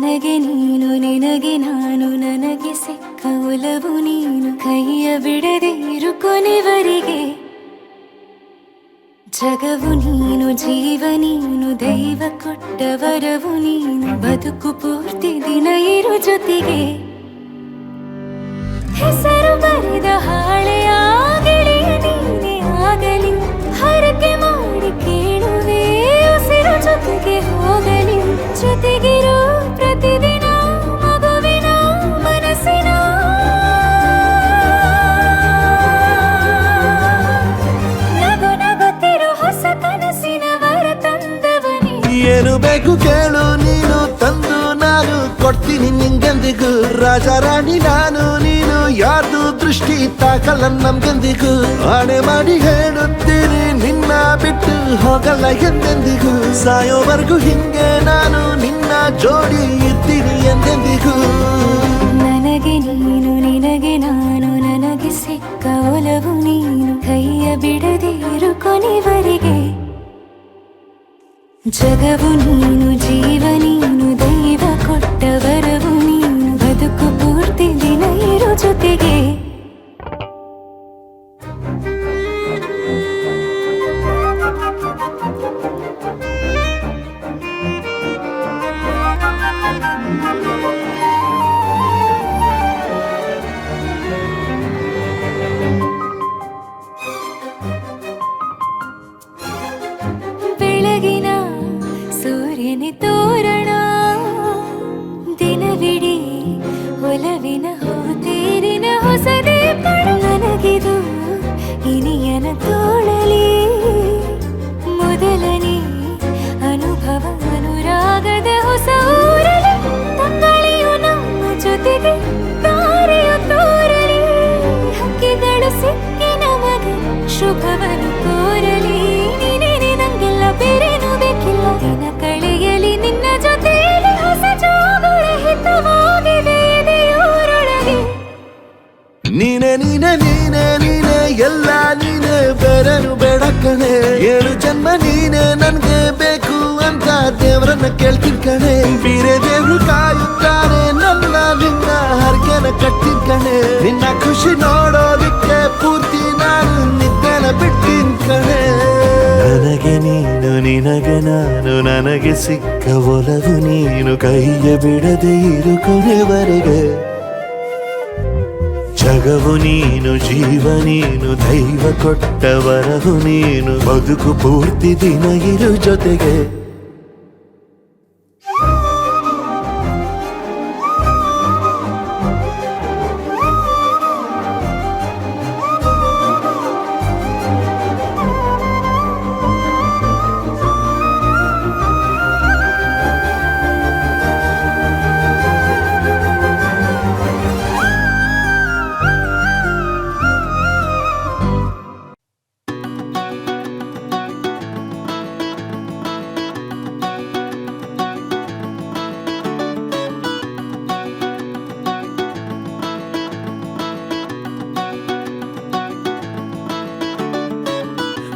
ನನಗೆ ನೀನು ನಿನಗೆ ನಾನು ನನಗೆ ಸಿಕ್ಕ ಒಲವು ನೀನು ಕೈಯ ಬಿಡದೆ ಇರು ಕೊನೆವರೆಗೆ ಜಗವು ನೀನು ಜೀವ ನೀನು ದೈವ ಕೊಟ್ಟ ವರವು ನೀನು ಬದುಕು ಪೂರ್ತಿ ದಿನ ಇರು ಜೊತೆಗೆ ಹೆಸರು ಬರೆದ ಹಾಳೆಯ ಗೆಳೆಯ ನೀನೇ ಆಗಲಿ ಹರಕೆ ಮಾಡಿ ಕೇಳುವೆ ಉಸಿರು ಜೊತೆಗೆ ಹೋಗಲಿ ಜೊತೆಗಿರೋ ಪ್ರತಿದಿನ ಮಗುವಿನ ಮನಸ್ಸಿನ ನಗು ನಗುತ್ತಿರೋ ಹೊಸ ಕನಸಿನ ವರ ತಂದವನೇ ಏನು ಬೇಕು ಕೇಳು ನೀನು ತಂದು ನಾನು ಕೊಡ್ತೀನಿ ನಿಂಗೆಂದಿಗೂ ರಾಜ ರಾಣಿ ನಾನು ನೀನು ಯಾರ್ದು ದೃಷ್ಟಿ ತಾಕಲ್ಲ ನಮ್ಗೆಂದಿಗೂ ಆಣೆ ಮಾಡಿ ಹೇಳುತ್ತೀನಿ ನಿನ್ನ ಬಿಟ್ಟು ಹೋಗಲ್ಲ ಎಂದೆಂದಿಗೂ ಸಾಯೋವರೆಗೂ ಹಿಂಗೆ ನಾನು ನಿನ್ನ ಜೋಡಿ ಇರ್ತೀನಿ ಎಂದೆಂದಿಗೂ ನನಗೆ ನೀನು ನಿನಗೆ ನಾನು ನನಗೆ ಸಿಕ್ಕ ಒಲವು ನೀನು ಕೈಯ ಬಿಡದೆ ಇರು ಕೊನೆವರೆಗೆ ಜಗವು ನೀನು ಜೀವ ನೀನು ದೈವ ಕೊಟ್ಟ ವರವು ನೀನು ಬದುಕು ಪೂರ್ತಿ ದಿನ ಇರು ಜೊತೆಗೆ ಬೆಳಗಿನ ಸೂರ್ಯನೇ ತೋರಣ ದಿನವಿಡೀ ಒಲವಿನ ಹೋತೇರಿನ ಹೊಸದೇ ನನಗಿದು ಇನಿಯನ ತೋಳಲಿ ಮೊದಲನೇ ಅನುಭವ ಅನುರಾಗದ ಹೊಸ ಊರಲಿ ತಂಗಳಿಯು ನಮ್ಮ ಜೊತೆಗೆ ತಾರೆಯು ತೋರಲಿ ಹಕ್ಕಿಗಳು ಸಿಕ್ಕಿ ನಮಗೆ ಶುಭವನ್ನು ಕೋರಲಿ ನೀನೇನೆ ನಂಗೆಲ್ಲ ಬೇರೇನು ಬೇಕಿಲ್ಲ ದಿನ ಕಳೆಯಲಿ ನಿನ್ನ ಜೊತೆಯಲ್ಲಿ ಹೊಸ ಜೋಗುಳ ಹಿತವಾಗಿದೆ ಇದೆಯೋರೊಳಗೆ ನೀನೆ ನೀನೆ ನೀನೆ ನೀನೆ ಎಲ್ಲ ನೀನೆ ಬೇರೆನು ಬೇಡ ಕಣೆ ಏಳು ಜನ್ಮ ನೀನೆ ನನ್ಗೆ ಬೇಕು ಅಂತ ದೇವರನ್ನ ಕೇಳ್ತೀನಿ ಕಣೆ ಬೇರೆ ದೇವ್ರು ಕಾಯುತ್ತಾರೆ ನನ್ನ ನಿನ್ನ ಹರ್ಗೆನ ಕಟ್ಟಿನ ಕಣೆ ನಿನ್ನ ಖುಷಿ ನೋಡೋದಿಕ್ಕೆ ಪೂರ್ತಿ ನಾನು ನಿದ್ದೆನ ಬಿಟ್ಟಿನ್ ಕಣೆ ನನಗೆ ನೀನು ನಿನಗೆ ನಾನು ನನಗೆ ಸಿಕ್ಕ ಒಲವು ನೀನು ಕೈಯ ಬಿಡದೆ ಇರು ಕೊನೆವರೆಗೆ ಜಗವು ನೀನು ಜೀವ ನೀನು ದೈವ ಕೊಟ್ಟ ವರವು ನೀನು ಬದುಕು ಪೂರ್ತಿ ದಿನ ಇರು ಜೊತೆಗೆ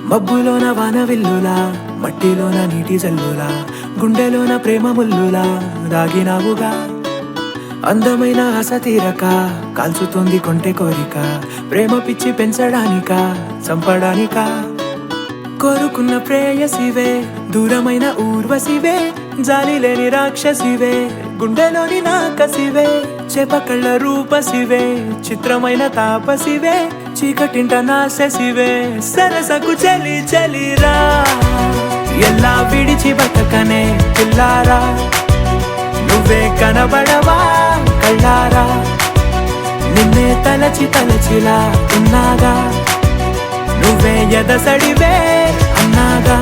మబ్బులోన వానవిల్లులా మట్టిలోన నీటి జల్లులా గుండెలోన ప్రేమ ముల్లులా దాగినావుగా అందమైన ఆశ తీరక కాల్చుతోంది కొంటె కోరిక ప్రేమ పిచ్చి పెంచడానిక చంపడానిక కోరుకున్న ప్రేయసివే దూరమైన ఊర్వశివే జాలి లేని రాక్షసివే గుండెలోని నాకసివే చేపకళ్ళ రూపసివే చిత్రమైన తాపసివే చీకటింట నాశసివే సరసకు చలి చలిరా ఎలా విడిచి బతకనే పిల్లారా నువ్వే కనబడవా కళ్ళారా నిన్నే తలచి తలచిలా ఉన్నాగా నువ్వే ఎదసడివే అన్నాగా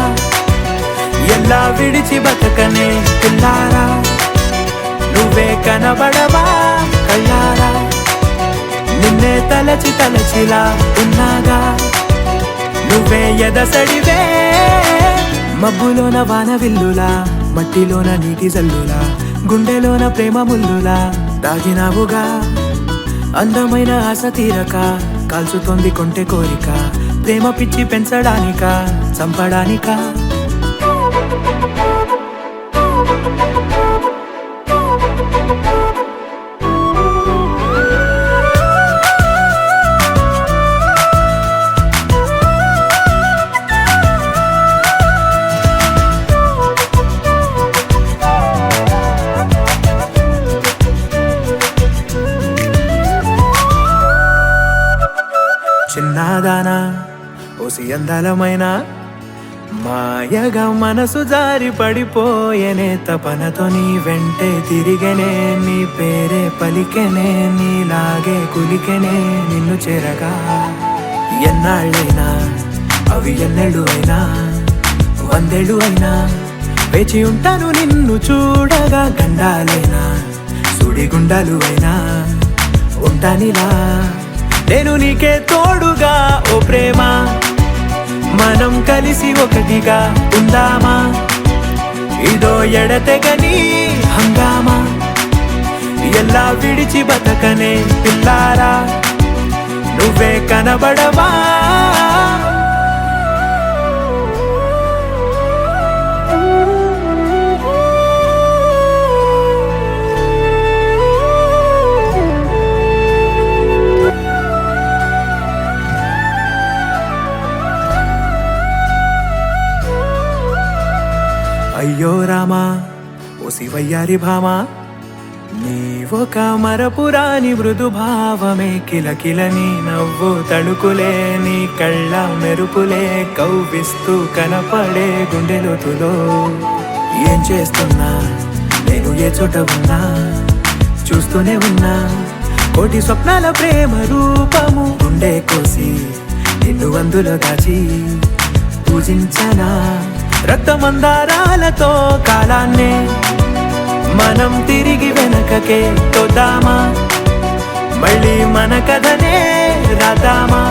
ఎలా విడిచి బతకనే పిల్లారా నువ్వే కనబడవా కళ్ళారా నిన్నే తలచి తలచిలా ఉన్నాగా నువ్వే ఎదసడివే మబ్బులోన వానవిల్లులా మట్టిలోన నీటి జల్లులా గుండెలోన ప్రేమ ముల్లులా దాగినావుగా అందమైన ఆశ తీరక కాల్చుతోంది కొంటె కోరిక ప్రేమ పిచ్చి పెంచడానిక చంపడానిక చిన్నదానా ఓసి అందలమైన మాయగా మనసు జారి పడిపోయేనే తపనతో నీ వెంటే తిరిగనే నీ పేరే పలికెనే నీలాగే కులికెనే నిన్ను చేరగా ఎన్నాళ్ళైనా అవి ఎన్నెళ్ళు అయినా వందేళ్ళు అయినా వేచి ఉంటాను నిన్ను చూడగా గండాలైనా సుడిగుండాలు అయినా ఉంటానిలా నేను నీకే తోడుగా ఓ ప్రేమ మనం కలిసి ఒకటిగా ఉందామా ఇదో ఎడతెగని హంగామా ఎలా విడిచి బతకనే పిల్లారా నువ్వే కనబడవా అయ్యో రామా ఓ శివయ్యారి భామా నీవొక మరపురాని మృదు భావమే కిలకిల నీ నవ్వు తడుకులే నీ కళ్ళ మెరుపులే కవ్విస్తూ కనపడే గుండెలోతులో ఏం చేస్తున్నా నేను ఏ చోట ఉన్నా చూస్తూనే ఉన్నా కోటి స్వప్నాల ప్రేమ రూపము గుండె కోసి నిన్ను అందులో దాచి పూజించనా రక్తమందారాలతో కాలాన్నే మనం తిరిగి వెనకకే తోద్దామా మళ్ళీ మన కథనే రాద్దామా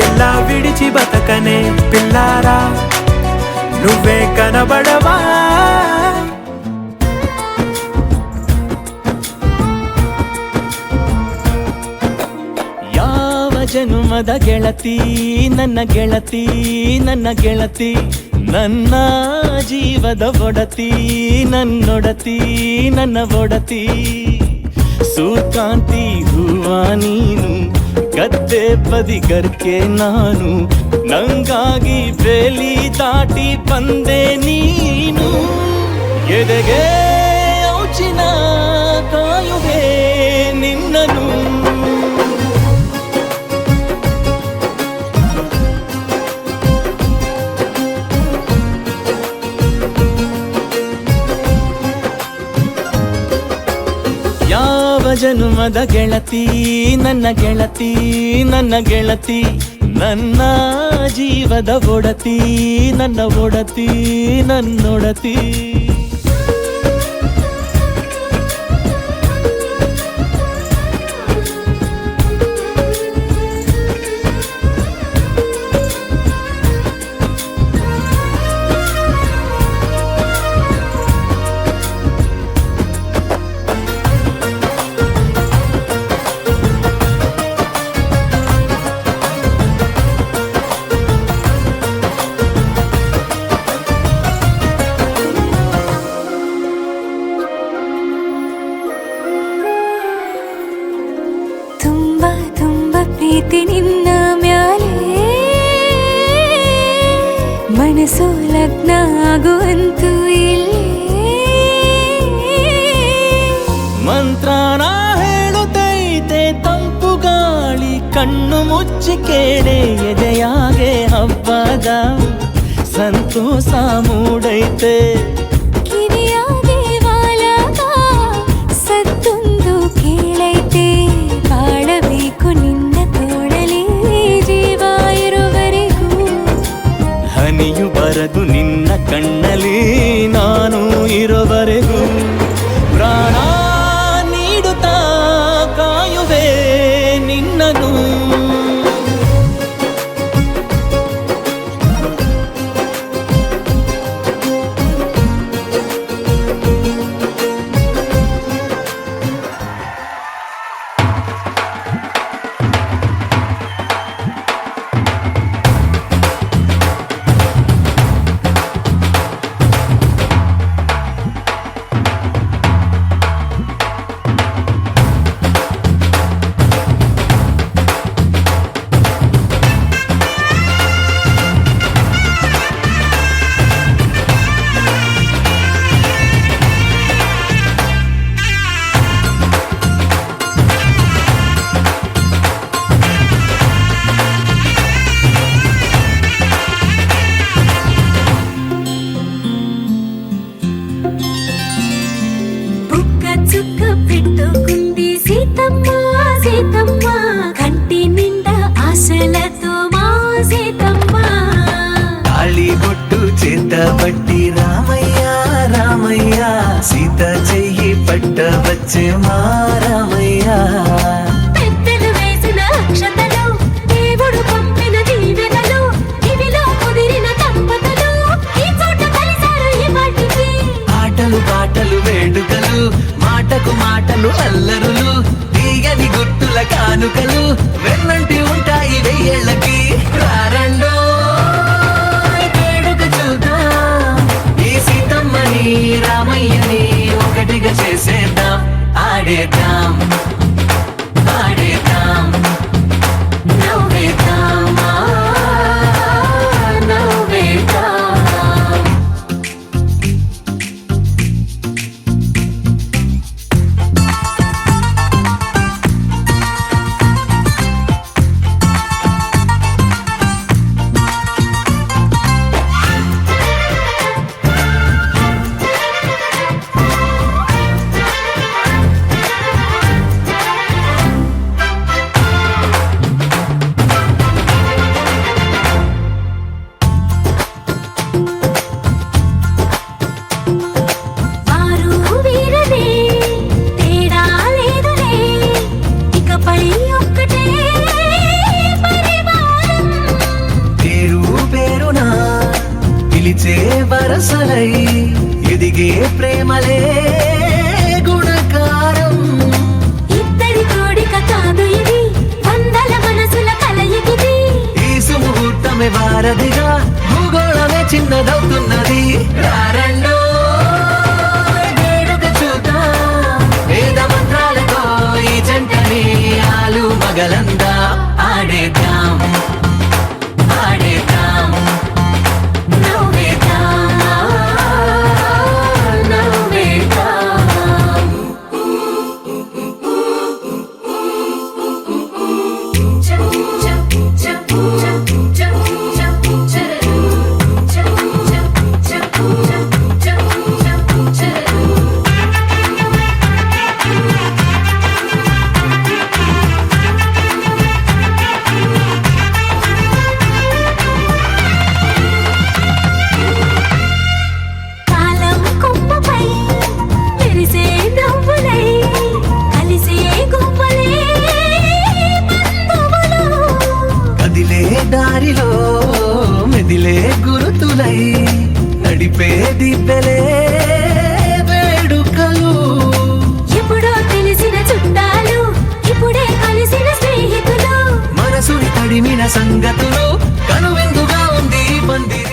ఎలా విడిచి బతకనే పిల్లారా నువ్వే కనబడవా ಯಾವ ಜನುಮದ ಗೆಳತಿ ನನ್ನ ಗೆಳತಿ ನನ್ನ ಗೆಳತಿ ನನ್ನ ಜೀವದ ಒಡತಿ ನನ್ನೊಡತಿ ನನ್ನ ಒಡತಿ ಸೂರ್ಕಾಂತಿ ಹೂವ ನೀನು ಗದ್ದೆ ಬದಿಗರ್ಕೆ ನಾನು ನಂಗಾಗಿ ಬೇಲಿ ದಾಟಿ ಬಂದೆ ನೀನು ಎದೆಗೆ ಔಚಿನ ಕಾಯುವೆ ನಿನ್ನನು ಜನುಮದ ಗೆಳತಿ ನನ್ನ ಗೆಳತಿ ನನ್ನ ಗೆಳತಿ ನನ್ನ ಜೀವದ ಒಡತಿ ನನ್ನ ಒಡತಿ ನನ್ನೊಡತಿ ಪ್ರೀತಿ ನಿನ್ನ ಮ್ಯಾಲೆ ಮನಸ್ಸು ಲಗ್ನ ಆಗುವಂತೂ ಇಲ್ಲೇ ಮಂತ್ರನ ಹೇಳುತ್ತೈತೆ ತಂಪು ಗಾಳಿ ಕಣ್ಣು ಮುಚ್ಚಿ ಕೇಳೆ ಎದೆಯಾಗೆ ಹಬ್ಬದ ಸಂತೋಷ ಮೂಡೈತೆ ಕಿವಿಯಾಗೆ ವಾಲಾಗ ಸತ್ತೊಂದು ಕೇಳೈತೆ ಬಾಳಬೇಕು ನಿನ್ನ ತೋಳಲಿ ಜೀವ ಇರುವರೆಗೂ ಹನಿಯು ಬರದು ನಿನ್ನ ಕಣ್ಣಲ್ಲಿ ನಾನು ಇರುವರೆಗೂ ಪ್ರಾಣ ನೀಡುತ್ತಾ ಕಾಯುವೆ ನಿನ್ನನು సీతమ్మ సీతమ్మ కంటి నిండా ఆశలతో మా సీతమ్మ తాళి బొట్టు చేత పట్టి రామయ్య రామయ్య సీత చెయ్యి పట్ట వచ్చే మా రామయ్య పెద్దలు వేసిన అక్షతలు దేవుడు పంపిన దీవెనలు ఇవిలో కుదిరిన దంపతులు ఈ చోట కలిసారు ఈ వాటికి ఆటలు పాటలు వేడుకలు మాటకు మాటలు అల్లరులు తీయని గుట్టుల కానుకలు వెన్నంటి ఉంటాయి వెయ్యేళ్ళకి రారండో వేడుక చూద్దాం ఈ సీతమ్మని రామయ్యని ఒకటిగా చేసేద్దాం ఆడేద్దాం ఆడేద్దాం నవ్వేద్దాం నవ్వేద్దాం వారు వీరనే తేడా లేదులే ఇకపై ఒక్కటే పరివారం పేరు పేరున పిలిచే వరసలై ఎదిగే ప్రేమలే గుణకారం ఇద్దరి కోడిక కాదు ఇది వందల మనసుల కలయికిది ఈ సుముహూర్తమే వారధిగా భూగోళమే చిన్నదవుతున్నది రారండో వేడుక చూద్దాం వేద మంత్రాలతో ఈ జంటని ఆలు మగలందా ఆడేద్దాం ఆడేద్దాం నవ్వేద్దాం నవ్వేద్దాం కాలం కొమ్మపై మెరిసే నవ్వులై కలిసే గువ్వలే బంధువులు కదిలే దారిలో మెదిలే గురుతులై నడిపే దిబ్బెలే వేడుకలు ఎప్పుడో తెలిసిన చుట్టాలు ఇప్పుడే కలిసిన స్నేహితులు మనసుని తడిమిన సంగతులు కనువిందుగా ఉంది ఈ పందిరి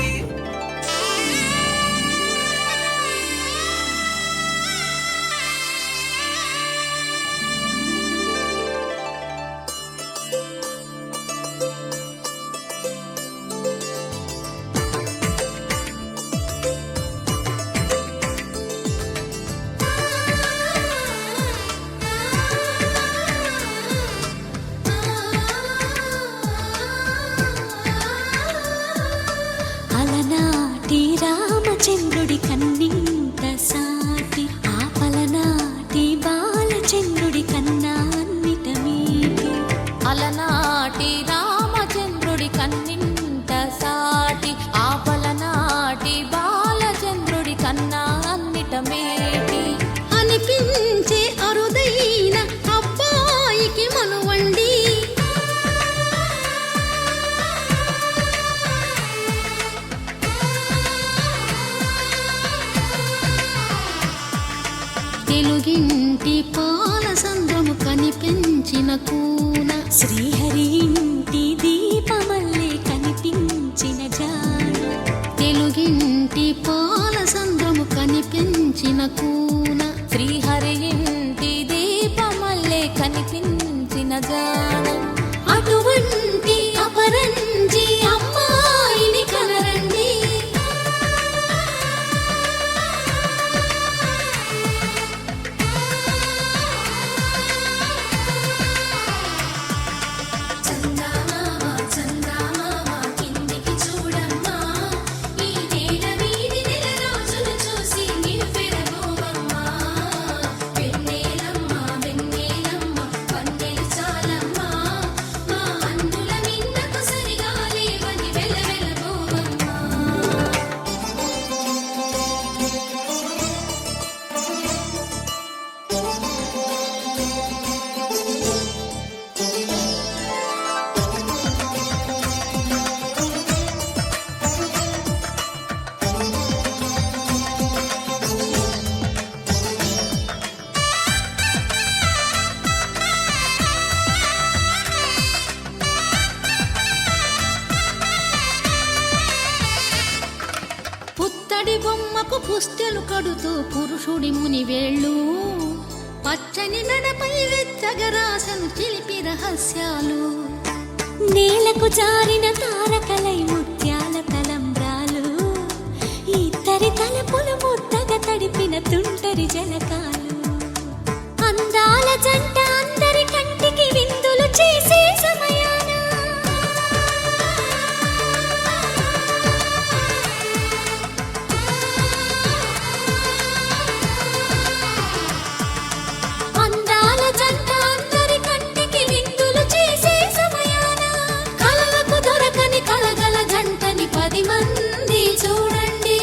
అలనాటి రామచంద్రుడి కన్నింత సాటి ఆపలనాటి బాలచంద్రుడి కన్నా అన్నిట మీటి అలనాటి రామచంద్రుడి కన్నింత సాటి ఆపలనాటి బాలచంద్రుడి కన్నా అన్నిట మేటి అనిపించే అరుదైన అబ్బాయికి మనువండి తెలుగింటి పాల సంద్రము కనిపించిన కూన శ్రీహరి ఇంటి దీపమల్లే కనిపించిన జాన తెలుగింటి పాల సంద్రము కనిపించిన కూన శ్రీహరి ఇంటి దీపమల్లే కనిపించిన జానం అటువంటి అపరంజి అమ్మాయిని కనరండి చందమామ చందమామ కిందికి చూడమ్మా ఈ నేల వీడి నెల రోజులు చూసి నివ్వెరబోవమ్మా వెన్నెలమ్మ వెన్నెలమ్మ పుస్తెలు కడుతూ పురుషుడి ముని వేళ్ళు పచ్చని మెడపై వెచ్చగరాసను చిలిపి రహస్యాలు నేలకు జారిన తారకలై ముత్యాల తలంబ్రాలు ఇద్దరి తలపులు ముద్దగా తడిపిన తుంటరి జలకాలు అందాల జంట అందరి కంటికి విందులు చేసే సమయాన అందాల జంట అందరి కంటికి విందులు చేసే సమయాన కలలకు దొరకని కలగల జంటని 10 మంది చూడండి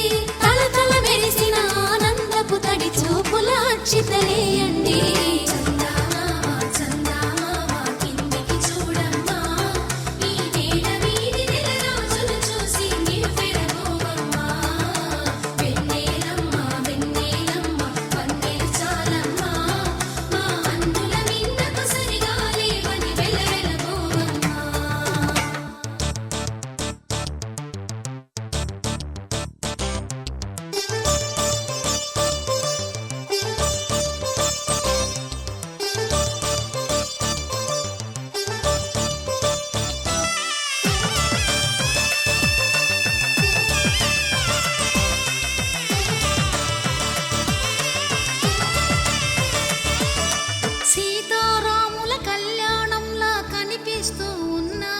కలకల మెరిసిన ఆనందపు తడి చూపుల అక్షితలేయండి సీతారాముల కళ్యాణంలా కనిపిస్తూ ఉన్నా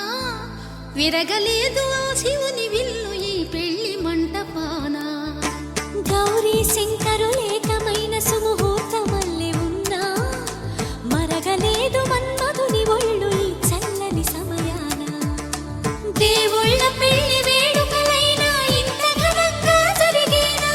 విరగలేదు ఆ శివుని విల్లు ఈ పెళ్లి మంటపాన గౌరీ శంకరులేకమైన సుముహూర్తమల్లె ఉన్నా మరగలేదు మన్మధుని ఒళ్ళు ఈ చల్లని సమయాన దేవుళ్ళ పెళ్లి వేడుకలైనా ఇంత ఘనంగా జరిగేనా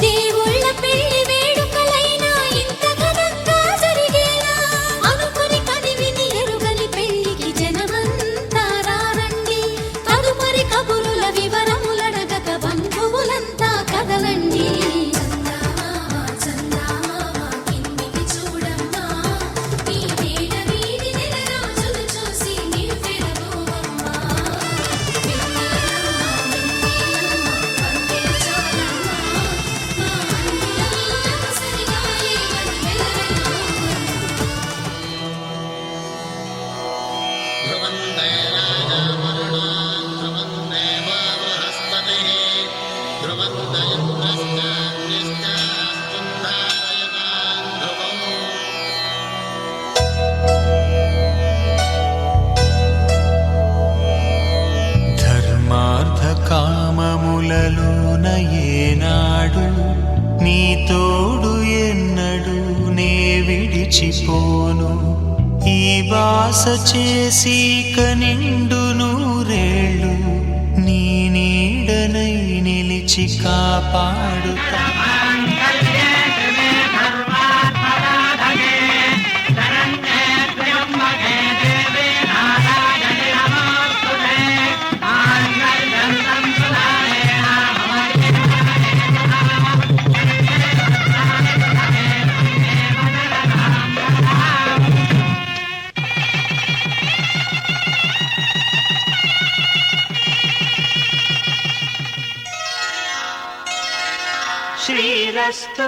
దేవుళ్ళ పెళ్లి వేడుకలైనా ఇంత ఘనంగా జరిగేనా అనుకుని కదివిని ఎరుగని పెళ్లికి జనమంతా రారండి తదుపరి కబురుల వివరములడగక బంధువులంతా కదలండి ధర్మార్థ కామములలోన ఏనాడు నీ తోడు ఎన్నడు నే విడిచిపోను ఈ బాస చేసి కనిండు నూరేళ్ళు నీ నీడనై నిలిచి కాపాడుతా శ్రీరస్తు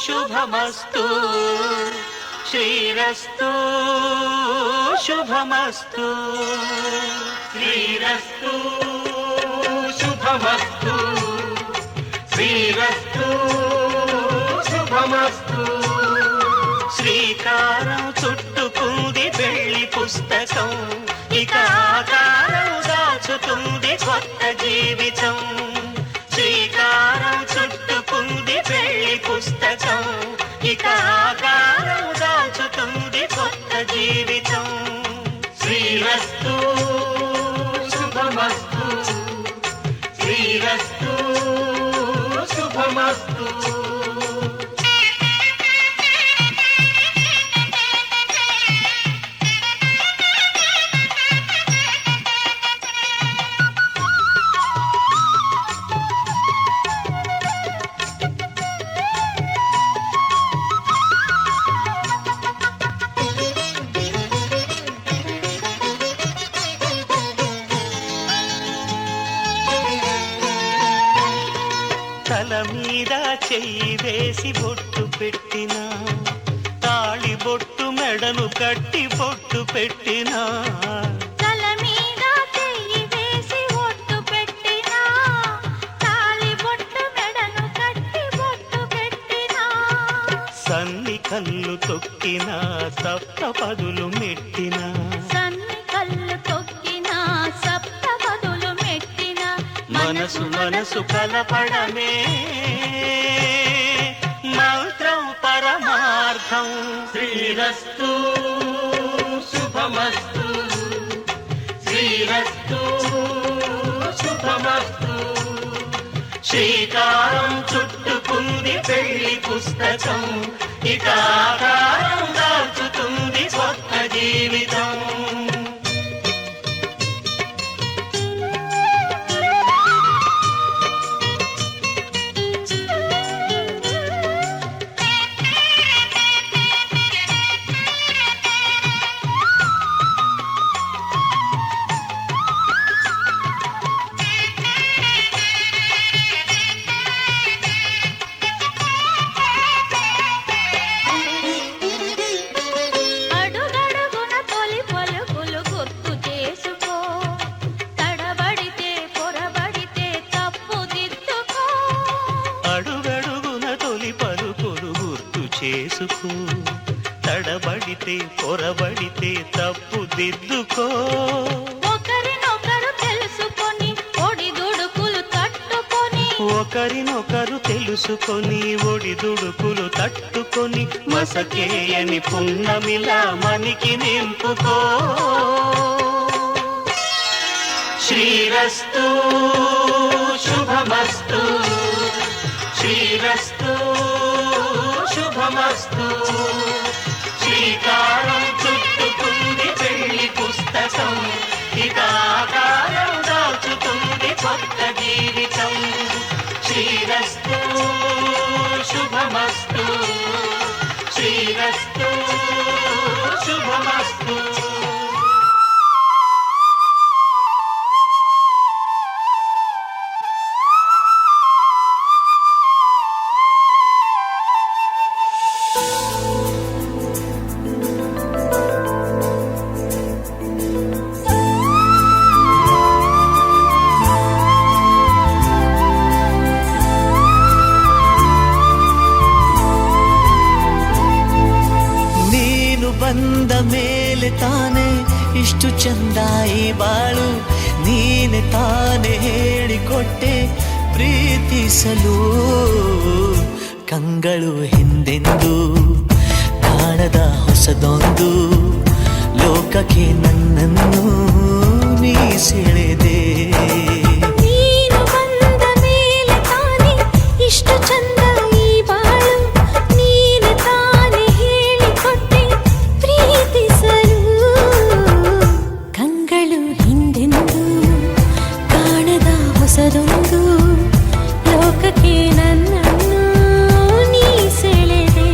శుభమస్తు శ్రీరస్తు శుభమస్తు శ్రీరస్తు శుభమస్తు శ్రీరస్తు శుభమస్తు శ్రీకారం చుట్టుకుంది పెళ్లి పుస్తకం ఇక ఆకారం దాచుతుంది కొత్త జీవితం శ్రీకారం చుట్టుకుంది పెళ్లి పుస్తకం ఇక ఆకారం దాచుతుంది కొత్త జీవితం శ్రీరస్తు శుభమస్తు శ్రీరస్తు శుభమస్తు తల మీద చెయ్యి వేసి బొట్టు పెట్టినా తాళి బొట్టు మెడను కట్టి బొట్టు పెట్టినా తల మీద చెయ్యి వేసి బొట్టు పెట్టినా తాళి బొట్టు మెడను కట్టి బొట్టు పెట్టినా సన్ని కళ్ళు తొక్కినా సప్త పదులు మెట్టినా సన్ని కళ్ళు తొక్కినా సప్త పదులు మెట్టినా మనసు మనసు కలపడమే మంత్రం పరమార్థం శ్రీరస్తు శుభమస్తు శ్రీరస్తు శుభమస్తు శ్రీకారం చుట్టుకుంది పెళ్లి పుస్తకం ఇక ఆకారం దాచుతుంది కొత్త జీవితం అడుగడుగున తొలి పలుకులు గుర్తు చేసుకో తడబడితే పొరబడితే తప్పు దిద్దుకో అడుగడుగున తొలి పలుకులు గుర్తు చేసుకో తడబడితే పొరబడితే తప్పు దిద్దుకో ఒకరినొకరు తెలుసుకొని ఒడిదుడుకులు తట్టుకొని ఒకరినొకరు తెలుసుకొని ఒడిదుడుకులు తట్టుకొని మసకేయని పున్నమిలా మనికి నింపుకో శ్రీరస్తు శుభమస్తు శ్రీరస్తు శుభమస్తు శ్రీకారం చుట్టుకుంది పెళ్లి పుస్తకం ఇక ఆకారం దాచుతుంది కొత్త జీవితం శ్రీరస్తు శుభమస్తు శ్రీరస్తు శుభమస్తు ನೀನು ಬಂದ ಮೇಲೆ ತಾನೇ ಇಷ್ಟು ಚಂದ ಈ ಬಾಳು ನೀನೆ ತಾನೇ ಹೇಳಿಕೊಟ್ಟೆ ಪ್ರೀತಿಸಲು ಕಂಗಳು ಹಿಂದೆಂದು ಕಾಣದ ಹೊಸದೊಂದು ಲೋಕಕ್ಕೆ ನನ್ನನ್ನು ನೀ ಸೆಳೆದೆ ನೀನು ಬಂದ ಮೇಲೆ ತಾನೇ ಇಷ್ಟು ಚಂದ ಈ ಬಾಳು ನೀನು ತಾನೇ ಹೇಳಿಕೊಟ್ಟೆ ಪ್ರೀತಿಸಲು ಕಂಗಳು ಹಿಂದೆಂದು ಕಾಣದ ಹೊಸದೊಂದು ಲೋಕಕ್ಕೆ ನನ್ನನ್ನು ನೀ ಸೆಳೆದೆ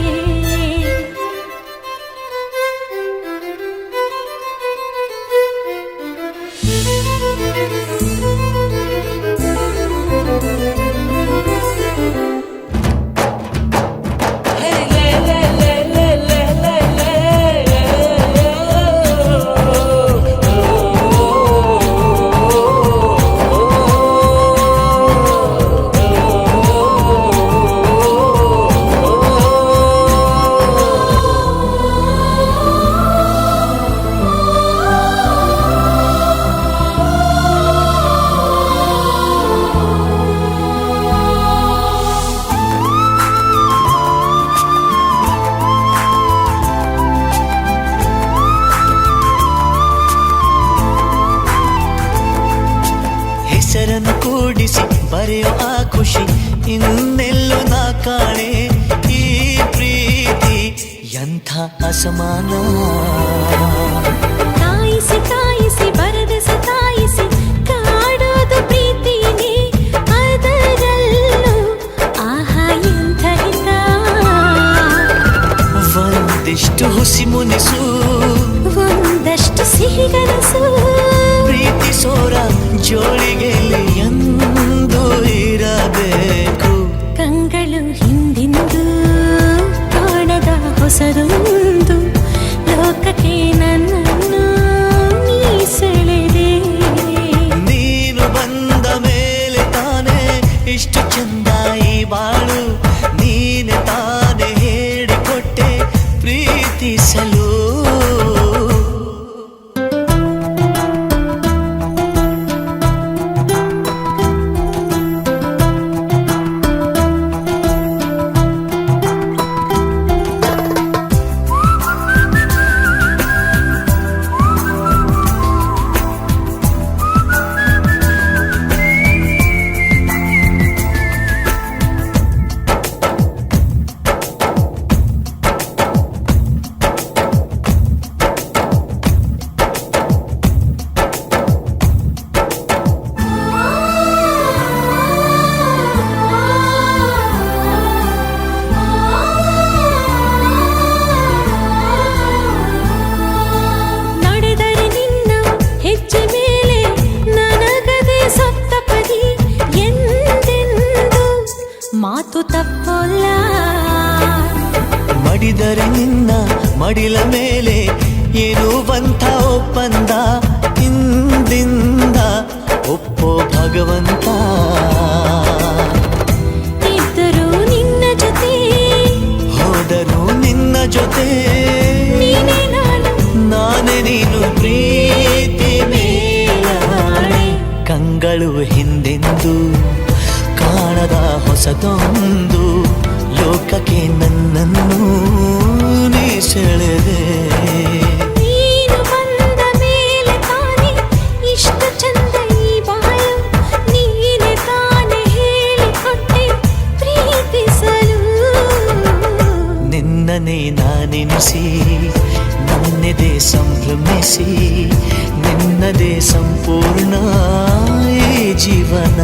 ಹೆಸರನ್ನು ಕೂಡಿಸಿ ಬರೆಯೋ ಆ ಖುಷಿ ಇನ್ನೆಲ್ಲೂ ನಾ ಕಾಣೆ ಈ ಪ್ರೀತಿ ಎಂಥ ಅಸಮಾನ ಕಾಯಿಸಿ ಕಾಯಿಸಿ ಬರದ ಸತಾಯಿಸಿ ಕಾಡೋದು ಪ್ರೀತಿನೇ ಅದರಲ್ಲೂ ಆಹಾ ಎಂಥ ಹಿತ ಒಂದಿಷ್ಟು ಹುಸಿ ಮುನಿಸು ಒಂದಷ್ಟು ಸಿಹಿಗನಸು ಪ್ರೀತಿಸೋರ ಜೋಳಿಗೆಯಲ್ಲಿ ಎಂದು ಇರಬೇಕು ಬಿಟ್ಟರೆ ನಿನ್ನ ಮಡಿಲ ಮೇಲೆ ಎನ್ನುವಂಥ ಒಪ್ಪಂದ ಹಿಂದಿಂದ ಒಪ್ಪೋ ಭಗವಂತ. ಇದ್ದರೂ ನಿನ್ನ ಜೊತೆ ಹೋದರೂ ನಿನ್ನ ಜೊತೆ ನೀನೇ ನಾನು ನಾನೇ ನೀನು ಪ್ರೀತಿ ಮೇಲಾಣೆ. ಕಂಗಳು ಹಿಂದೆಂದು ಕಾಣದ ಹೊಸದೊಂದು ಲೋಕಕ್ಕೆ ನನ್ನನ್ನು ನೀ ಸೆಳೆದೆ. ನೀನು ಬಂದ ಮೇಲೆ ತಾನೆ ಇಷ್ಟು ಚಂದ ಈ ಬಾಳು, ನೀನೆ ತಾನೆ ಹೇಳಿಕೊಟ್ಟೆ ಪ್ರೀತಿಸಲು. ನಿನ್ನನೇ ನಾನೆನಿಸಿ ನನ್ನೆದೆ ಸಂಭ್ರಮಿಸಿ ನಿನ್ನದೇ ಸಂಪೂರ್ಣ ಈ ಜೀವನ.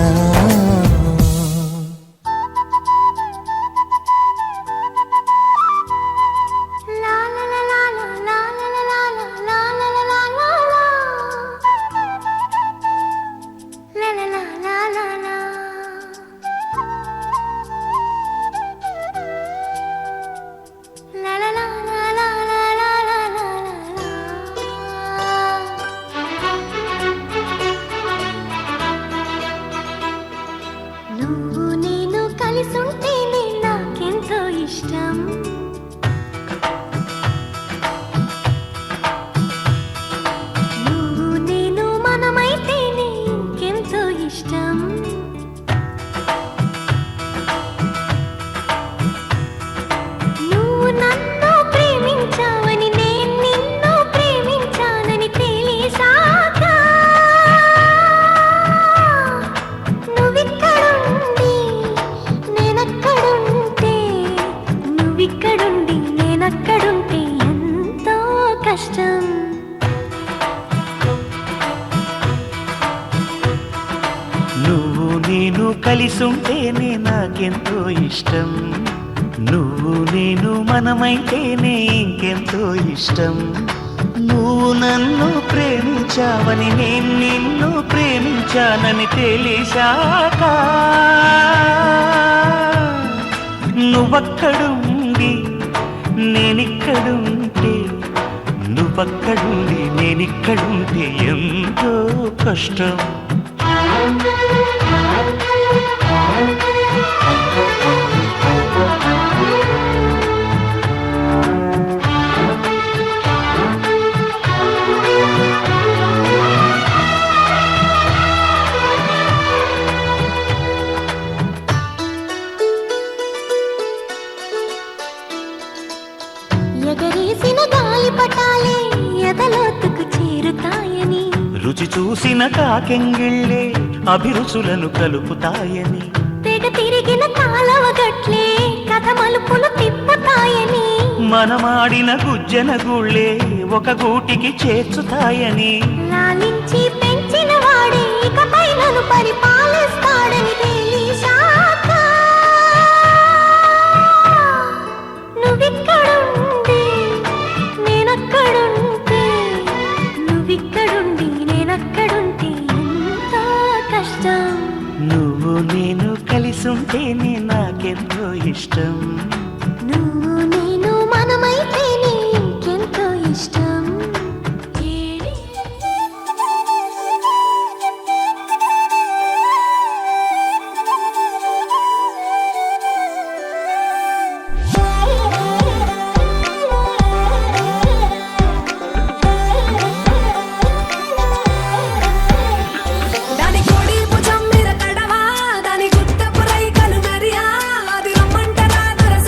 నువ్వు నేను కలిసుంటేనే నాకెంతో ఇష్టం. నువ్వు నేను మనమైతేనే ఇంకెంతో ఇష్టం. నువ్వు నన్ను ప్రేమించావని నేను నిన్ను ప్రేమించానని తెలిసాక నువ్విక్కడుండి నేనక్కడుంటే నువ్విక్కడుండి నేనక్కడుంటే ఎంతో కష్టం. నువ్వు నేను కలిసుంటేనే నాకెంతో ఇష్టం. నువ్వు నేను మనమైతేనే ఇంకెంతో ఇష్టం. నువ్వు నన్ను ప్రేమించావని నేను నిన్ను ప్రేమించానని తెలిసాక నువ్వక్కడుండి నేనిక్కడుంటే నువ్వక్కడుండి నేనిక్కడుంటే ఎంతో కష్టం. ఎగరేసిన గాలి పటాలే ఎదలోతుకు చేరుతాయని, రుచి చూసిన కాకెంగిళ్ళే అభిరుచులను కలుపుతాయని, తెగ తిరిగిన కాలవ గట్లే కథ మలుపులు తిప్పుతాయని, మనమాడిన గుజ్జన గుళ్ళే ఒక గూటికి చేర్చుతాయని, లాలించి పెంచిన వాడే ఇకపై నన్ను పరిపాలిస్తాడని తెలిసాక నువ్విక్కడుండి నేనక్కడుంటే నువ్విక్కడుండి నేనక్కడుంటే ఎంతో కష్టం. నువ్వు నేను కలిసుంటేనే నాకెంతో ఇష్టం. నువ్వు నేను మనమైతేనే ఇంకెంతో ఇష్టం. దాని కోడి భుజం మీద కడవా, దాని గుత్తపు రైకలు మరియా, అది రమ్మంటరా దొరస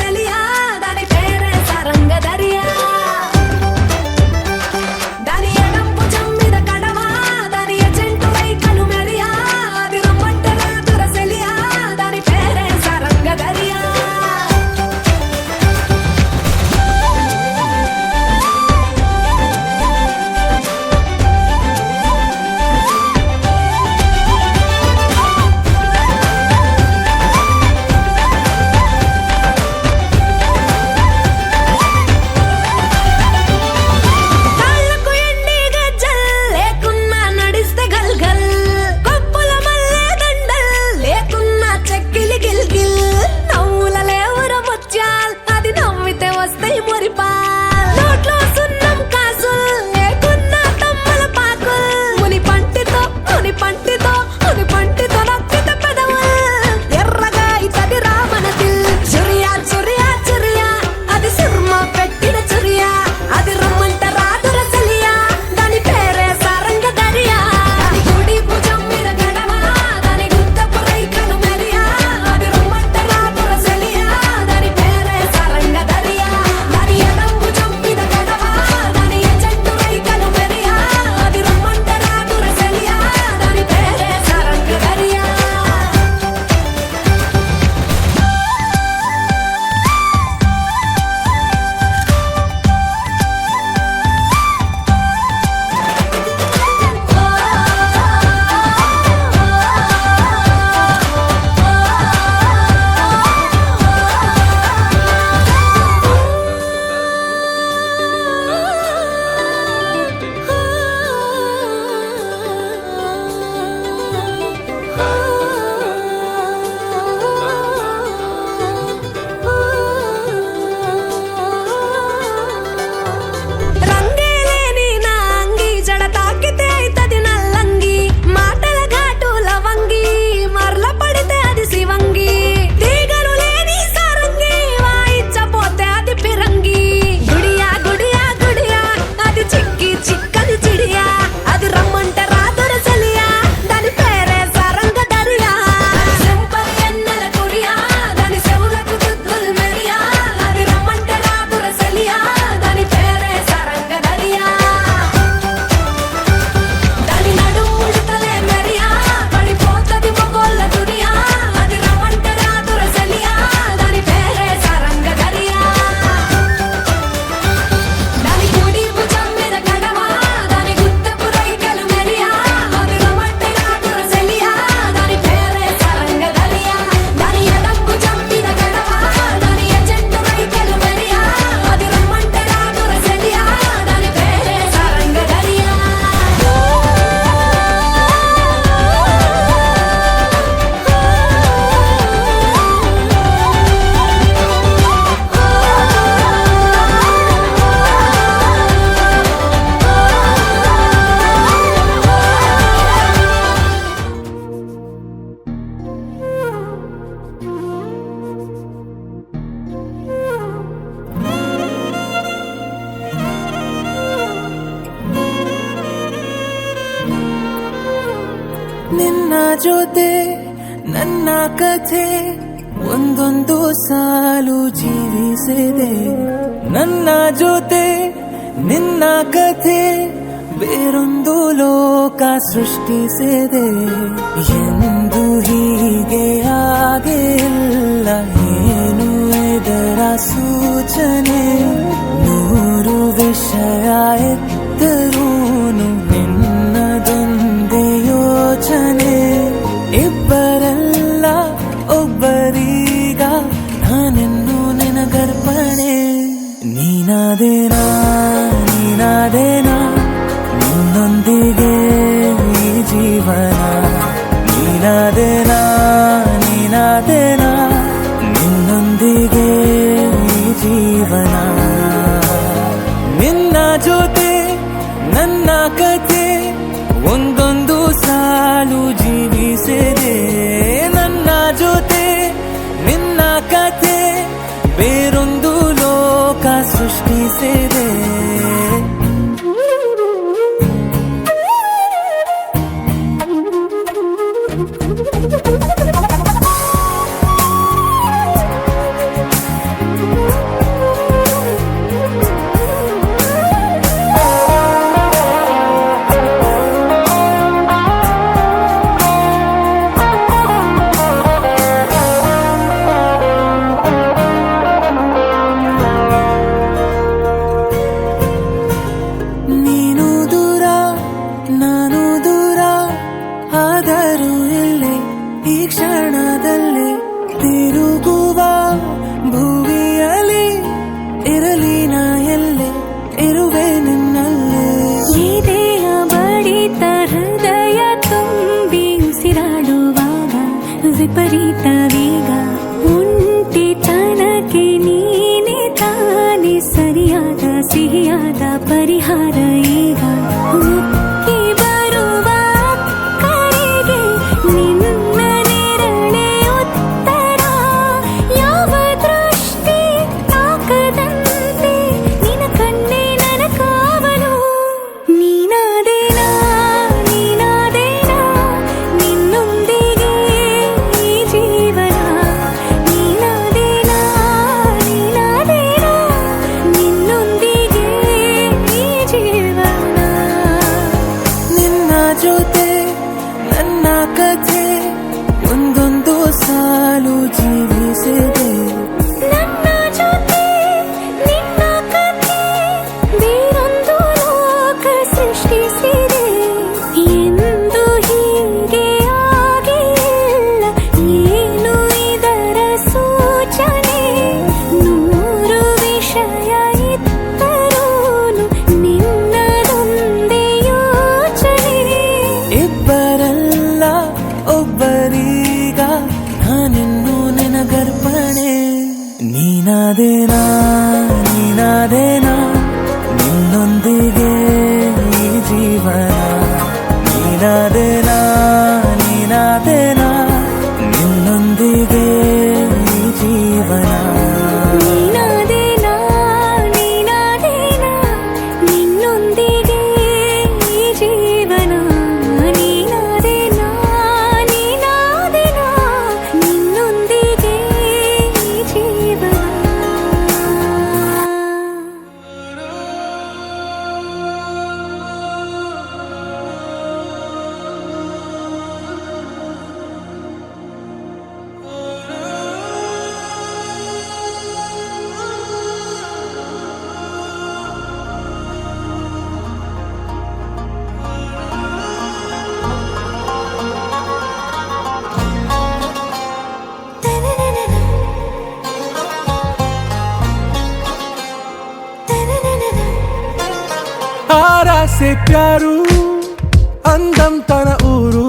ನಿನ್ನ ಜೊತೆ ನನ್ನ ಕಥೆ ಒಂದೊಂದು ಸಾಲು ಜೀವಿಸಿದೆ. ನನ್ನ ಜೊತೆ ನಿನ್ನ ಕಥೆ ಬೇರೊಂದು ಲೋಕ ಸೃಷ್ಟಿಸಿದೆ. ಎಂದು ಹೀಗೆ ಆಗಿಲ್ಲ, ಏನು ಇದರ ಸೂಚನೆ? ನೂರು ವಿಷಯ ಎತ್ತರೂನು ನಿನ್ನದೊಂದೇ ಯೋಚನೆ. ಇಬ್ಬರಲ್ಲ ಒಬ್ಬರೀಗ ನಾನೆನ್ನು ನಿನಗರ್ಪಣೆ. ನೀನಾದೇನಾ ನೀನಾದೇನಾ ನಿನ್ನೊಂದಿಗೆ ಈ ಜೀವನ. ನೀನಾದೇನಾ ನೀನಾದೇನಾ ನಿನ್ನೊಂದಿಗೆ ಈ ಜೀವನ. ನಿನ್ನ ಜೊತೆ ನನ್ನ ಕಥೆ ಒಂದೊಂದು ಸಾಲು ಜೀವಿಸಿದೆ. ನನ್ನ ಜೊತೆ ನಿನ್ನ ಕಥೆ ಬೇರೊಂದು ಲೋಕ ಸೃಷ್ಟಿಸಿದೆ. ನೀನು ದೂರ ನಾನು ದೂರ ಆದರೂ ಇಲ್ಲೇ ಈ ಕ್ಷಣದಲ್ಲಿ ತಿರುಗುವ ಭೂಮಿಯಲ್ಲಿ ಇರಲಿ ನಾ ಎಲ್ಲೆ ಇರುವೆ ನಿನ್ನಲ್ಲೇ. ಎದೆಯ ಬಡಿತ ಹೃದಯ ತುಂಬಿ ಉಸಿರಾಡುವಾಗ ವಿಪರೀತ ವೇಗ. ಒಂಟಿತನಕ್ಕೆ ನೀನೆ ತಾನೆ ಸರಿಯಾದ ಸಿಹಿಯಾದ ಪರಿಹಾರ ಈಗ. ಉಕ್ಕಿ ಬರುವ ಕರೆಗೆ ನಿನ್ನ ನೆರಳೆ ಉತ್ತರ. ಯಾವ ದೃಷ್ಟಿ ತಾಕದಂತೆ ನಿನ ಕಣ್ಣೆ ನನ್ನ ಕಾವಲು. ನೀನಾದೇನಾ ನೀನಾದೇನಾ ನಿನ್ನೊಂದಿಗೆ ಈ ಜೀವನ. ನೀನಾದೇನಾ ನೀನಾದೇನಾ ನಿನ್ನೊಂದಿಗೆ ಈ ಜೀವನ. ನಿನ್ನ ಜೊತೆ ನನ್ನ ಕಥೆ ಒಂದೊಂದು ಸಾಲು ಜೀವಿಸಿದೆ. ನನ್ನ ಜೊತೆ ನಿನ್ನ ಕಥೆ ಬೇರೊಂದು ಲೋಕ ಸೃಷ್ಟಿಸಿದೆ. ಎಂದು ಹೀಗೆ ಆಗಿಲ್ಲ, ಏನು ಇದರ ಸೂಚನೆ? ನೂರು ವಿಷಯ ಇತ್ತರೂನು ನಿನ್ನದೊಂದೇ ಯೋಚನೆ. ಇಬ್ಬರಲ್ಲ ಒಬ್ಬರೀಗ ನಾನಿನ್ನು ನಿನಗರ್ಪಣೆ. ನೀನಾದೇನಾ ನೀನಾದೇನಾ ನಿನ್ನೊಂದಿಗೆ ಈ ಜೀವನ. ನೀನಾದೇನಾ ನೀನಾದೇನಾ ನಿನ್ನೊಂದಿಗೆ ಈ ಜೀವನ. ನೀನಾದೇನಾ ನೀನಾದೇನಾ ನಿನ್ನೊಂದಿಗೆ ಈ ಜೀವನ. ನೀನಾದೇನಾ ನೀನಾದೇನಾ ನಿನ್ನೊಂದಿಗೆ ಈ ಜೀವನ. आरा से प्यारू अंदम तन ऊरू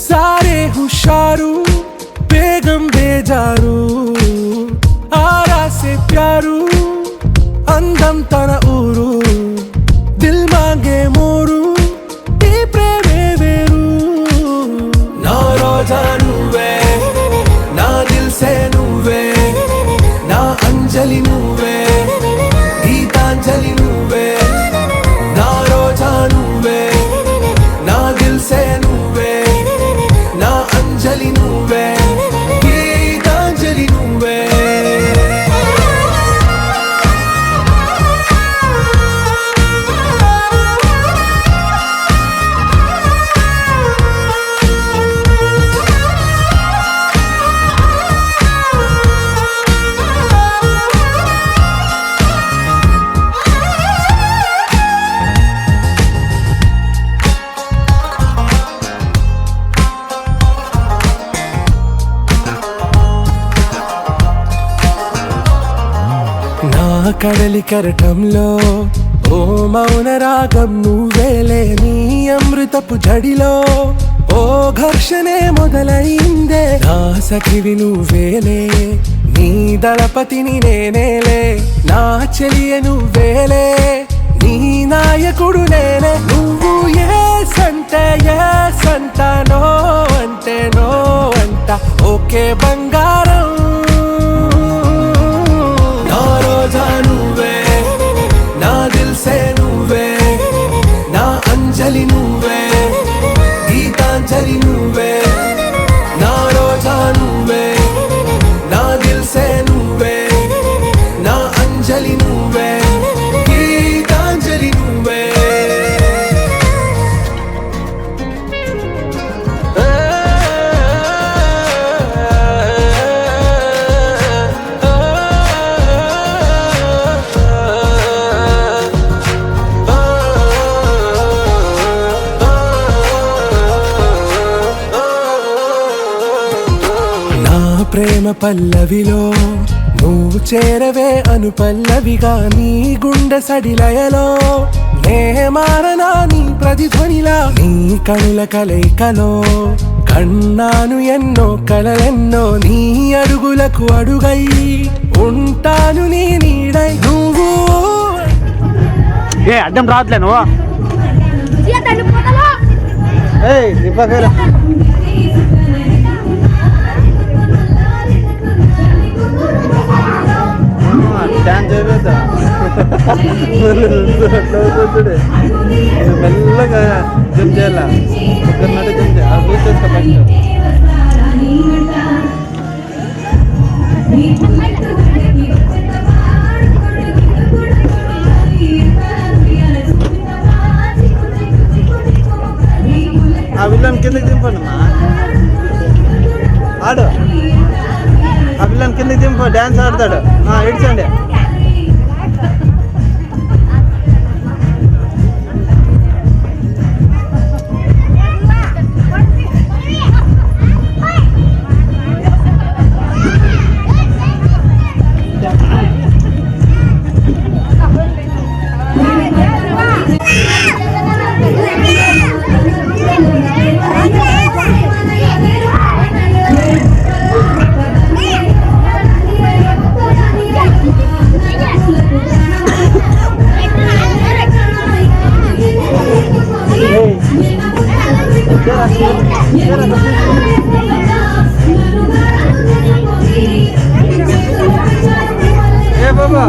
सारे हुशारू बेगम बेजारू. आरा से प्यारू अंदम तन ऊरू दिल मांगे मोरू ఈ ప్రేమే వేరు. నా రోజా నువ్వే, నా దిల్ సే నువ్వే, నా అంజలి నువ్వే, గీతాంజలి నువ్వే. నా రోజా నువ్వే, నా దిల్ కడలి కరటంలో ఓ మౌన రాగం నువ్వేలే నీ అమృతపు జడిలో ఓ ఘర్షణే మొదలైందే నా సఖివి నువ్వేలే నీ దళపతిని నేనేలే నా చెలియ నువ్వేలే నీ నాయకుడు నేనే నువ్వు ఏ సంట నో అంటే నో అంట ఓకే బంగారం నా రోజా నువ్వే నా దిల్సే నువ్వే నా అంజలి నువ్వే గీతాంజలి నువ్వే నా రోజా నువ్వే నా దిల్సే నువ్వే నా అంజలి నువ్వే గీతాంజలి నువ్వే ప్రేమ పల్లవిలో నువ్వు చేరవే అను పల్లవిగా నీ గుండె సడిలయలో నే మారనా నీ ప్రతిధ్వనిలా నీ కనుల కలయికలో కన్నాను ఎన్నో కలలెన్నో నీ అడుగులకు అడుగై ఉంటాను నీ నీడై నువ్వు ఏ అడ్డం రావట్లే నువ్వు డాన్స్ అయిపోతా మెల్లగా జంప్ చేయాల ఒకరినట్టు జంప్ చేయాలి అది చూసుకో ఫస్ట్ ఆ విల్లం కిందకి దింపండిమ్మా ఆడు ఆ పిల్లని కిందకి దింపు డ్యాన్స్ ఆడతాడు ఇడ్చండి ఏ బాబా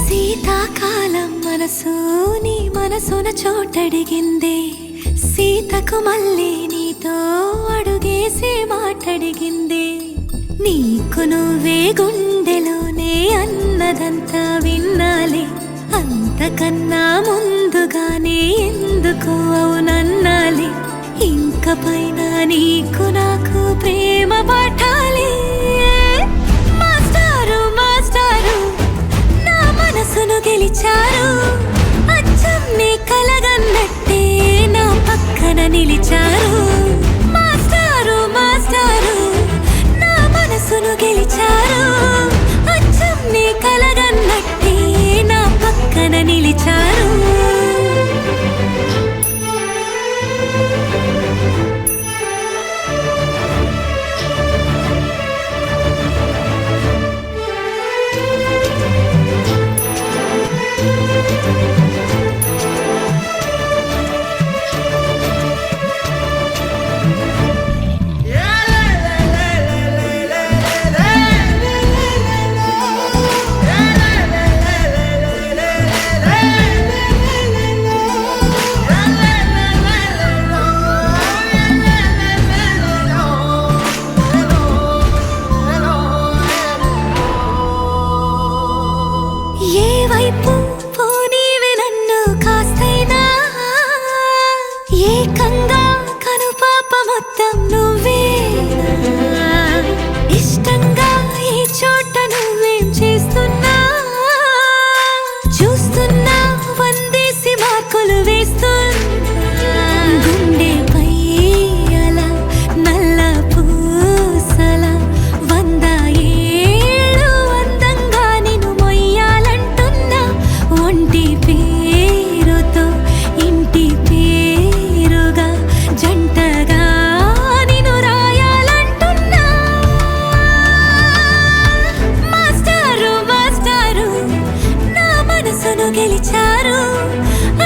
శీతాకాలం మనసు నీ మనసున చోటడిగిందే సీతకు మళ్ళీ నీతో అడుగేసి మాటడిగిందే నీకు నువ్వే గుండెలోనే అన్నదంతా విన్నాలే అంతకన్నా ముందుగానే ఎందుకు అవునన్నాలే ఇంక పైన నీకు నాకు ప్రేమ పాఠాలే మాస్టారు మాస్టారు నా మనసును గెలిచారు అచ్చం నీ కలగన్నట్టే నా పక్కన నిలిచారు మాస్టారు మాస్టారు నా మనసును గెలిచారు అచ్చం నీ కలగన్నట్టే నా పక్కన నిలిచారు ఏ వైపు పోనీవే నన్ను కాస్తైనా ఏకంగా కనుపాప మొత్తం నువ్వే ఇష్టంగా ఈ చోట నువ్వేం చేస్తున్నా చూస్తున్నా వందేసి మార్కులు వేస్తున్నా గుండెపై అలా నల్ల పూసల 100 ఏళ్ళు అందంగా నిన్ను మొయ్యాలంటున్నా ఒంటి పేరుతో ఇంటి పేరుగా జంటగా నిన్ను రాయాలంటున్నా మాస్టారు మాస్టారు నా మనసును గెలిచారు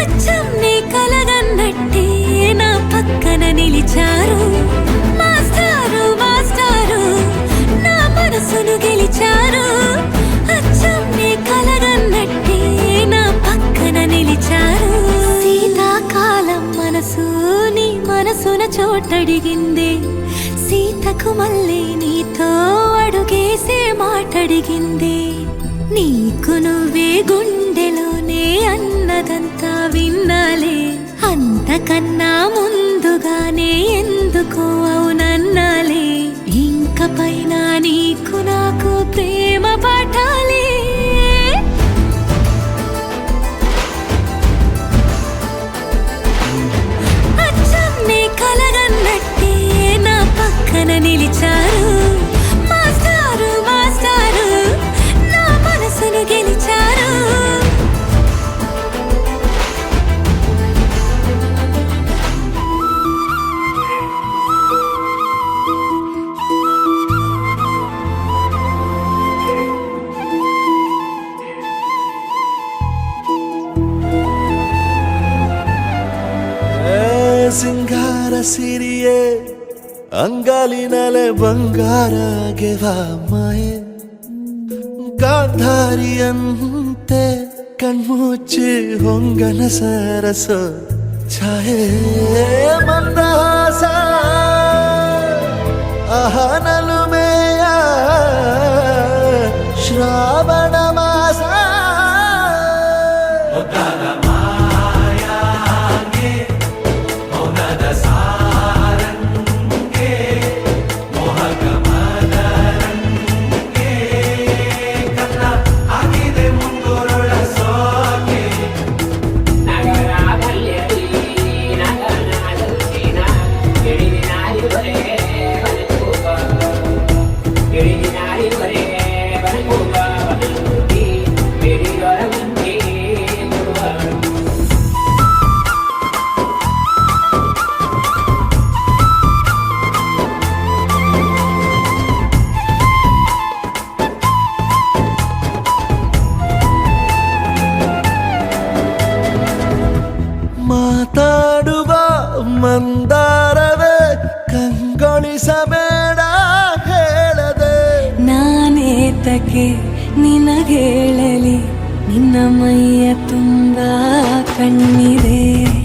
అచ్చం నీ కలగన్నట్టే నా పక్కన నిలిచారు మాస్టారు మాస్టారు నా మనసును గెలిచారు అచ్చం నీ కలగన్నట్టే నా పక్కన నిలిచారు శీతాకాలం మనసు నీ మనసున చోటడిగిందే సీతకు మళ్ళీ నీతో అడుగేసే మాటడిగిందే నీకు నువ్వే గుండెలోనే అన్నదంతా విన్నాలే అంతకన్నా ముందుగానే ఎందుకు అవునన్నాలే ఇంక పైన నీకు నాకు ప్రేమ పాఠాలే అచ్చం నీ కలగన్నట్టే నా పక్కన నిలిచారు మాస్టారు మాస్టారు నా మనసును గెలిచారు ಸಿಂಗಾರ ಸಿರಿಯೇ ಅಂಗಾಲಿನಲೆ ಬಂಗಾರ ಗೆವ ಮಾಯೆ ಗಾಂಧಾರಿಯಂತೆ ಕಣ್ಮುಚ್ಚಿ ಹೊಂಗನ ಸರಸ ಛಾಯೆ ಮಂದಹಾಸ ಅಹನಲು ಮೇಯ ಶ್ರಾವಣ ಮಾಸ ನಗರ ಬಲ್ಯರಿ ನಗರ ಯಾಕೆ ನಿನಗೇಳಲಿ ನಿನ್ನ ಮೈಯ ತುಂಬ ಕಣ್ಣಿದೆ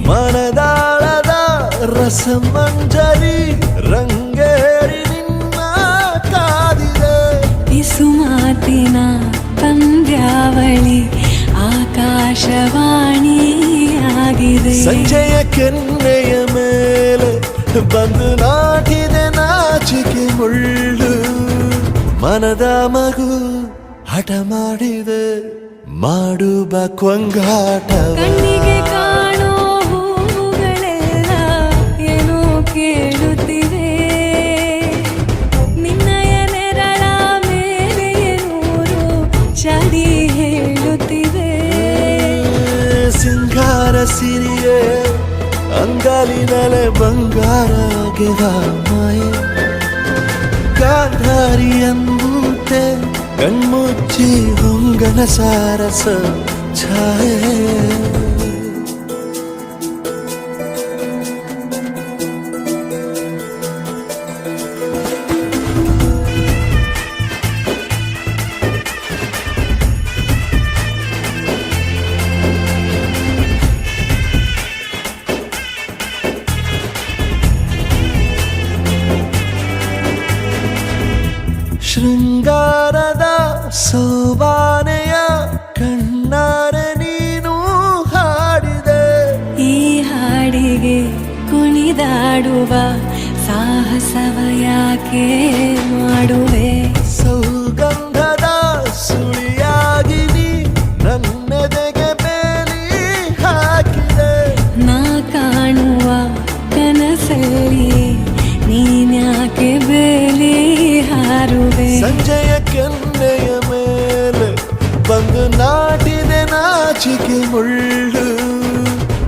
ಮನದಾಳದ ರಸಮಂಜರಿ ರಂಗೇರಿ ನಿನ್ನ ಕಾದಿದೆ ಬಿಸು ಮಾತಿನ ಪಂದ್ಯಾವಳಿ ಆಕಾಶವಾಣಿಯಾಗಿದೆ ಸಂಜೆಯ ಕೆನ್ನೆಯ ಮೇಲೆ ಬಂದು ನಾಟಿದೆ ನಾಚಿಕೆ ಮುಳ್ಳು ಮನದ ಮಗು ಹಠ ಮಾಡಿದೆ ಮಾಡುವ ಕೊಂಗಾಟವ ಕಣ್ಣಿಗೆ ಕಾಣೋ ಹೂವುಗಳೆಲ್ಲ ಏನೋ ಕೇಳುತ್ತಿವೆ ನಿನ್ನಯ ನೆರಳ ಮೇಲೆ ನೂರು ಚಡಿ ಹೇಳುತ್ತಿವೆ ಸಿಂಗಾರ ಸಿರಿಯೇ ಅಂಗಲಿನಲೆ ಬಂಗಾರ ಮಾಯ ಗಾಂಧಾರಿಯಂತೆ ಕಣ್ಮುಚ್ಚಿ ಹೊಂಗನ ಸಾರಸ ಛಾಯೆ ಶೃಂಗಾರದ ಸೋಬಾನೆಯ ಕಣ್ಣಾರೆ ನೀನು ಹಾಡಿದೆ ಈ ಹಾಡಿಗೆ ಕುಣಿದಾಡುವ ಸಾಹಸವ ಯಾಕೆ ಮಾಡುವೆ ಸೌಗಂಧದ ಸುಳಿಯಾಗಿ ನೀ ನನ್ನೆದೆಗೆ ಬೇಲಿ ಹಾಕಿದೆ ನಾ ಕಾಣುವ ಕನಸಲ್ಲಿ ನೀನ್ಯಾಕೆ ಬೇಲಿ ಹಾರುವೆ ಸಂಜೆಯ ಕೆನ್ನೆಯ ಮೇಲೆ ಬಂದು ನಾಟಿದೆ ನಾಚಿಕೆ ಮುಳ್ಳು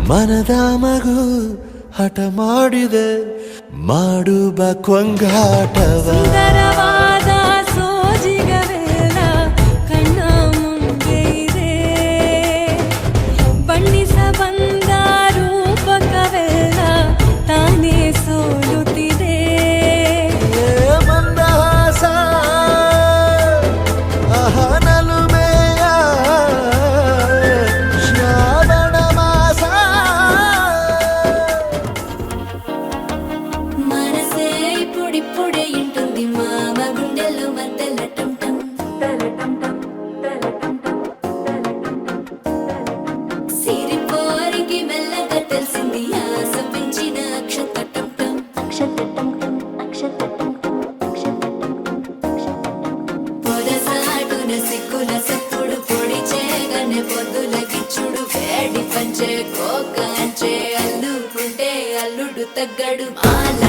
ಮನದ ಮಗು ಹಠ ಮಾಡಿದೆ ಮಾಡುವ ಕೊಂಗಾಟವ ಸುಂದರವಾದ ಸೋಜಿಗವೆಲ್ಲ ಕಣ್ಣ ಮುಂದೆ ಇದೆ ಬಣ್ಣಿಸ ಬಂದ ರೂಪಕವೆಲ್ಲ ತಾನೇ ಸೋಲುತ್ತಿದೆ ಮಂದಹಾಸ ಅಹನಲುಮೆಯ ಶ್ರಾವಣ ಮಾಸ మనసే ఇప్పుడిప్పుడే ఇంటుంది మామ గుండెల్లో మధ్యల టం టం సిరిపోరికి మెల్లగా తెలిసింది ఆశ పెంచిన అక్షత టం టం పొదసాటున సిక్కుల సప్పుడు పొడి చేయగానే పొద్దుల గిచ్చుడు వేడి పంచే కోకాంచే అల్లుకుంటే అల్లుడు తగ్గడు మాల